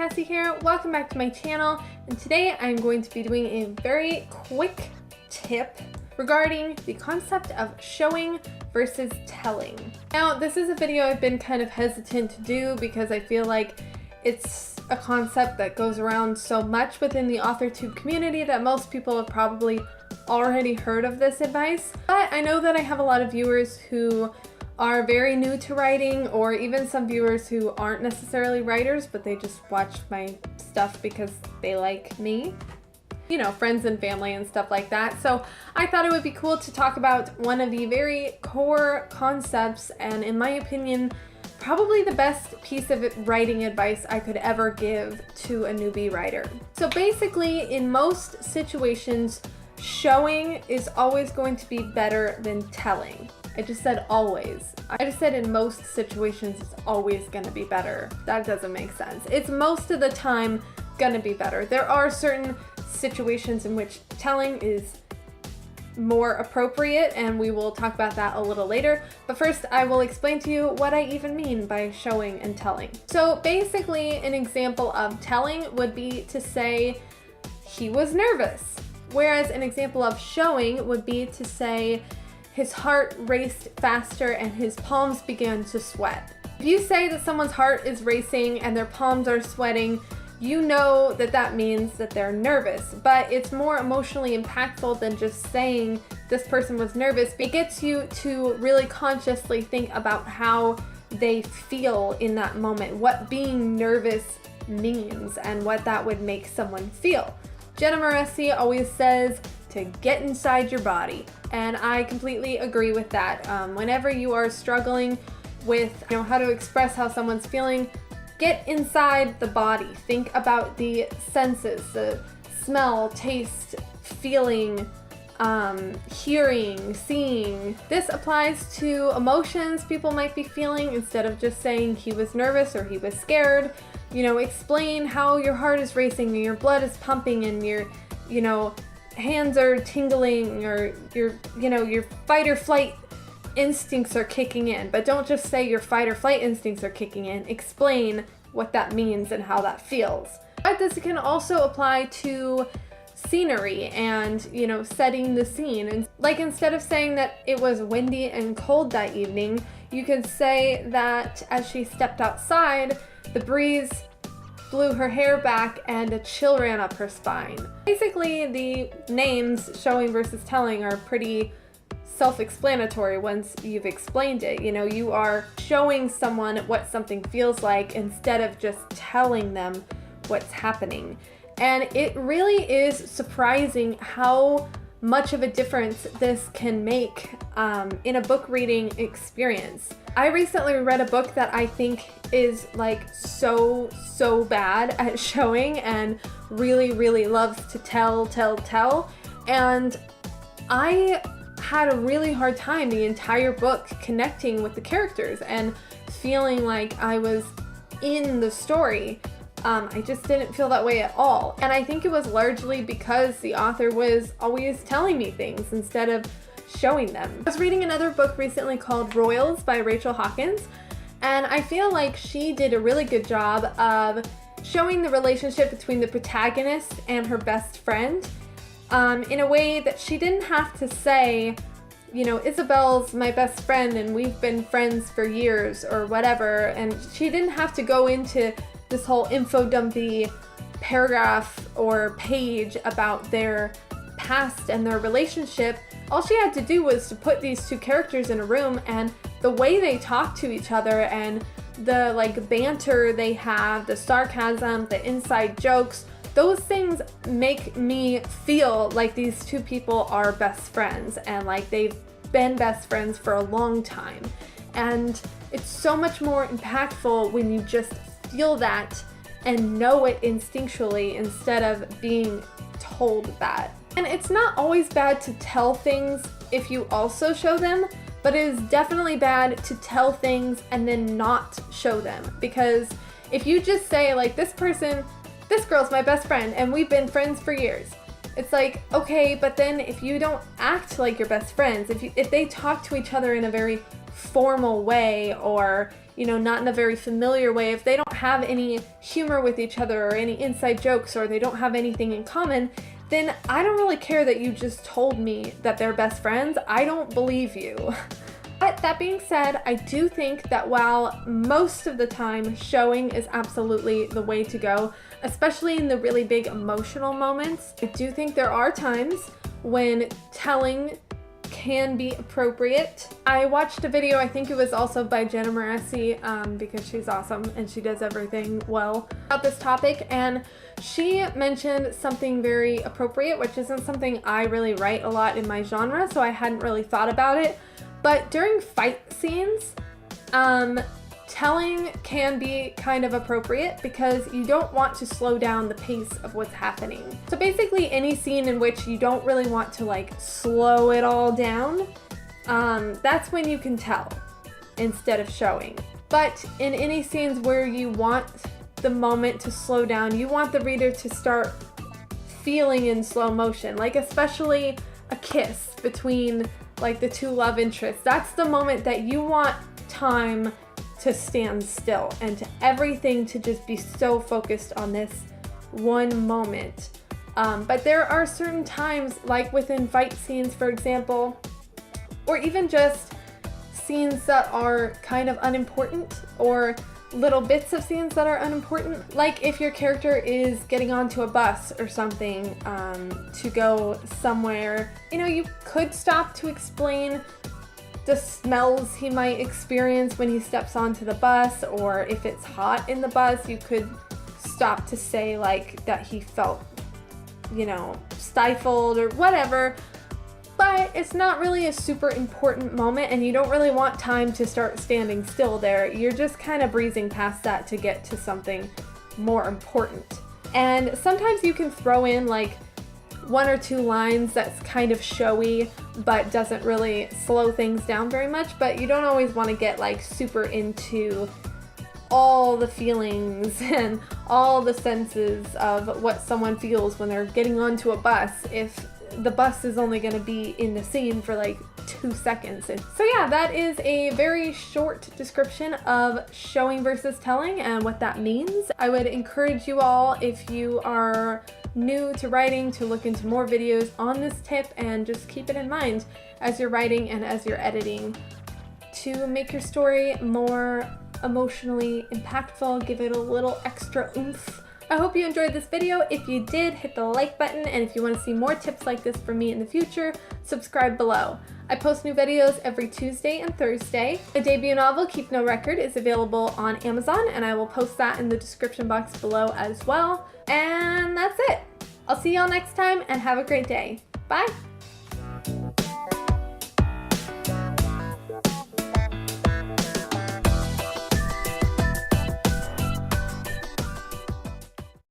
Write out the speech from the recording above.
Cassie here. Welcome back to my channel, and today I'm going to be doing a very quick tip regarding the concept of showing versus telling. Now, this is a video I've been kind of hesitant to do because I feel like it's a concept that goes around so much within the AuthorTube community that most people have probably already heard of this advice. But I know that I have a lot of viewers who are very new to writing, or even some viewers who aren't necessarily writers, but they just watch my stuff because they like me. You know, friends and family and stuff like that. So I thought it would be cool to talk about one of the very core concepts, and in my opinion, probably the best piece of writing advice I could ever give to a newbie writer. So basically, in most situations, showing is always going to be better than telling. I just said always. I just said in most situations it's always gonna be better. That doesn't make sense. It's most of the time gonna be better. There are certain situations in which telling is more appropriate, and we will talk about that a little later. But first, I will explain to you what I even mean by showing and telling. So basically, an example of telling would be to say he was nervous, whereas an example of showing would be to say his heart raced faster and his palms began to sweat. If you say that someone's heart is racing and their palms are sweating, you know that that means that they're nervous, but it's more emotionally impactful than just saying this person was nervous. It gets you to really consciously think about how they feel in that moment, what being nervous means and what that would make someone feel. Jenna Moreci always says to get inside your body, and I completely agree with that. Whenever you are struggling with how to express how someone's feeling, get inside the body. Think about the senses, the smell, taste, feeling, hearing, seeing. This applies to emotions people might be feeling. Instead of just saying he was nervous or he was scared, explain how your heart is racing and your blood is pumping and your, hands are tingling, or your fight or flight instincts are kicking in. But don't just say your fight or flight instincts are kicking in. Explain what that means and how that feels. But this can also apply to scenery and, setting the scene. And like, instead of saying that it was windy and cold that evening, you could say that as she stepped outside, the breeze blew her hair back and a chill ran up her spine. Basically, the names showing versus telling are pretty self-explanatory once you've explained it. You are showing someone what something feels like instead of just telling them what's happening. And it really is surprising how much of a difference this can make in a book reading experience. I recently read a book that I think is like so bad at showing and really loves to tell. And I had a really hard time the entire book connecting with the characters and feeling like I was in the story. I just didn't feel that way at all. And I think it was largely because the author was always telling me things instead of showing them. I was reading another book recently called Royals by Rachel Hawkins, and I feel like she did a really good job of showing the relationship between the protagonist and her best friend in a way that she didn't have to say, Isabel's my best friend and we've been friends for years or whatever, and she didn't have to go into this whole info dumpy paragraph or page about their past and their relationship. All she had to do was to put these two characters in a room, and the way they talk to each other and the banter they have, the sarcasm, the inside jokes, those things make me feel like these two people are best friends and like they've been best friends for a long time. And it's so much more impactful when you just feel that and know it instinctually instead of being told that. And it's not always bad to tell things if you also show them, but it is definitely bad to tell things and then not show them. Because if you just say like, this girl's my best friend and we've been friends for years, it's like, okay, but then if you don't act like your best friends, if they talk to each other in a very formal way, or, you know, not in a very familiar way, if they don't have any humor with each other or any inside jokes, or they don't have anything in common, then I don't really care that you just told me that they're best friends. I don't believe you. But that being said, I do think that while most of the time showing is absolutely the way to go, especially in the really big emotional moments, I do think there are times when telling can be appropriate. I watched a video, I think it was also by Jenna Morassi, because she's awesome and she does everything well, about this topic, and she mentioned something very appropriate, which isn't something I really write a lot in my genre, so I hadn't really thought about it. But during fight scenes, telling can be kind of appropriate because you don't want to slow down the pace of what's happening. So basically any scene in which you don't really want to like slow it all down, that's when you can tell instead of showing. But in any scenes where you want the moment to slow down, you want the reader to start feeling in slow motion, like especially a kiss between like the two love interests. That's the moment that you want time to stand still and to everything to just be so focused on this one moment. But there are certain times, like within fight scenes, for example, or even just scenes that are kind of unimportant, or little bits of scenes that are unimportant, like if your character is getting onto a bus or something to go somewhere, you know, you could stop to explain the smells he might experience when he steps onto the bus, or if it's hot in the bus, you could stop to say like that he felt, you know, stifled or whatever. But it's not really a super important moment, and you don't really want time to start standing still there. You're just kind of breezing past that to get to something more important. And sometimes you can throw in like one or two lines that's kind of showy but doesn't really slow things down very much, but you don't always want to get like super into all the feelings and all the senses of what someone feels when they're getting onto a bus if the bus is only going to be in the scene for like 2 seconds. So yeah, that is a very short description of showing versus telling and what that means. I would encourage you all, if you are new to writing, to look into more videos on this tip and just keep it in mind as you're writing and as you're editing to make your story more emotionally impactful, give it a little extra oomph. I hope you enjoyed this video. If you did, hit the like button, and if you want to see more tips like this from me in the future, subscribe below. I post new videos every Tuesday and Thursday. My debut novel, Keep No Record, is available on Amazon, and I will post that in the description box below as well. And that's it. I'll see y'all next time, and have a great day. Bye!